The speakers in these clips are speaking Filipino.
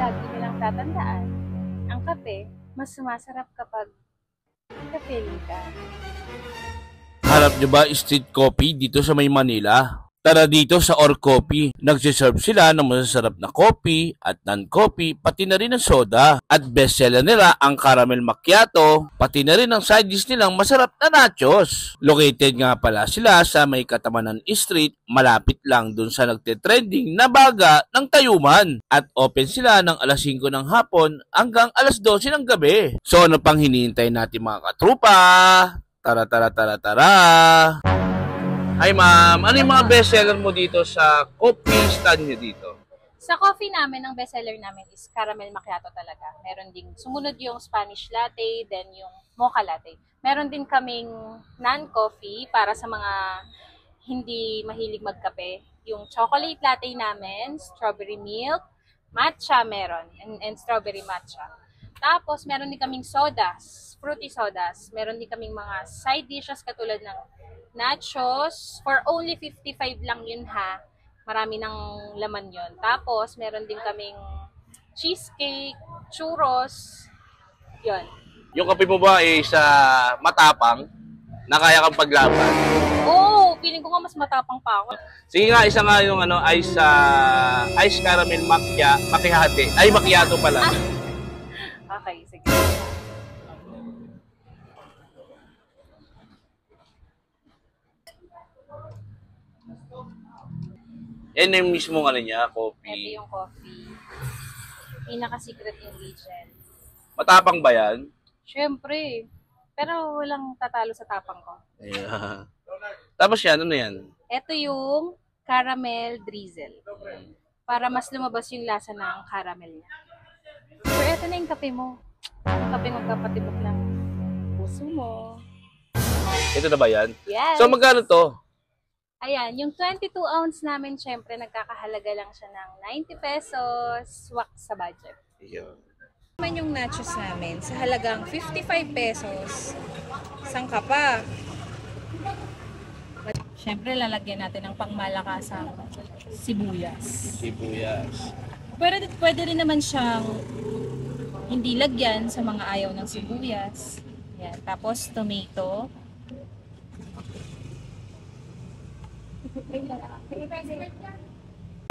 lagi nilang tatandaan, ang kape, mas sumasarap kapag kapeling ka. Harap nyo ba street coffee dito sa May Manila? Tara dito sa Or Coffee. Nagsiserve sila ng masasarap na coffee at non-coffee, pati na rin ng soda. At bestseller nila ang caramel macchiato, pati na rin ang side dish nilang masarap na nachos. Located nga pala sila sa May Katamanan Street, malapit lang dun sa nagte-trending na baga ng Tayuman. At open sila ng alas 5 ng hapon hanggang alas 12 ng gabi. So ano pang hinihintay natin mga katrupa? Tara, tara, tara, tara! Hi ma'am, ano yung mga bestseller mo dito sa coffee stand nyo dito? Sa coffee namin, ang bestseller namin is caramel macchiato talaga. Meron ding sumunod yung Spanish latte, then yung mocha latte. Meron din kaming non-coffee para sa mga hindi mahilig magkape. Yung chocolate latte namin, strawberry milk, matcha meron, and strawberry matcha. Tapos meron din kaming sodas, fruity sodas. Meron din kaming mga side dishes katulad ng nachos. For only 55 lang yun ha. Marami ng laman yun. Tapos, meron din kaming cheesecake, churros. Yun. Yung kape mo ba ay sa matapang na kaya kang paglaban? Oh, feeling ko nga mas matapang pa ako. Sige nga, isa nga yung ice caramel macchiato pala. Okay, sige. Yan yung mismong niya, coffee. Ito yung coffee. Pinaka-secret ingredient. Matapang ba yan? Siyempre. Pero walang tatalo sa tapang ko. Yeah. Tapos yan, ano yan? Ito yung caramel drizzle. Para mas lumabas yung lasa ng caramel niya. Pero ito na yung kape mo. Ang kape magkapatibok lang. Puso mo. Ito na ba yan? Yes. So magkano to? Ayan, yung 22 ounce namin, syempre, nagkakahalaga lang siya ng 90 pesos, swak sa budget. Yun. Naman yung nachos namin, sa halagang 55 pesos, sangka pa. Syempre, lalagyan natin ng pangmalakasang sibuyas. Sibuyas. Pwede rin naman siyang hindi lagyan sa mga ayaw ng sibuyas. Yan. Tapos, tomato.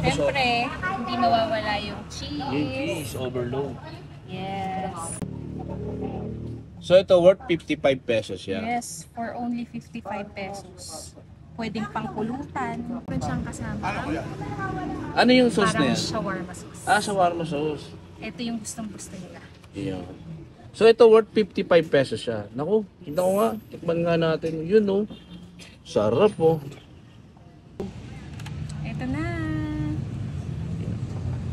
Siyempre, hindi mawawala yung cheese. Yung cheese, overload. Yes. So ito worth 55 pesos yan? Yes, for only 55 pesos. Pwedeng pangkulutan. Meron siyang kasama. Ano yung sauce na Parang yan? shawarma sauce. Shawarma sauce. Ito yung gustong-gusto nila. Iyon. So ito worth 55 pesos siya. Naku, kita ko nga. Tikman nga natin. Yun oh. Sarap oh. Ito na.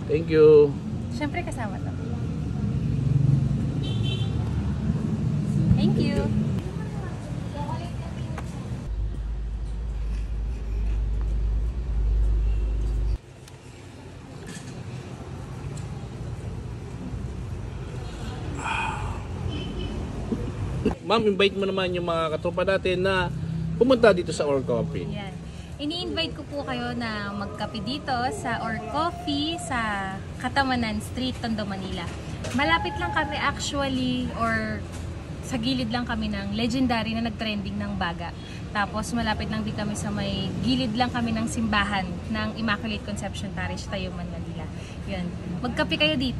Thank you. Siyempre kasama to. Thank you. Ma'am, invite mo naman yung mga katropa natin na pumunta dito sa Or Coffee. Yan. Ini-invite ko po kayo na magkape dito sa Or Coffee sa Katamanan Street, Tondo, Manila. Malapit lang kami actually, or sa gilid lang kami ng legendary na nag-trending ng baga. Tapos malapit lang din kami sa may gilid lang kami ng simbahan ng Immaculate Conception Parish, Tayuman, Manila. Yan. Magkape kayo dito.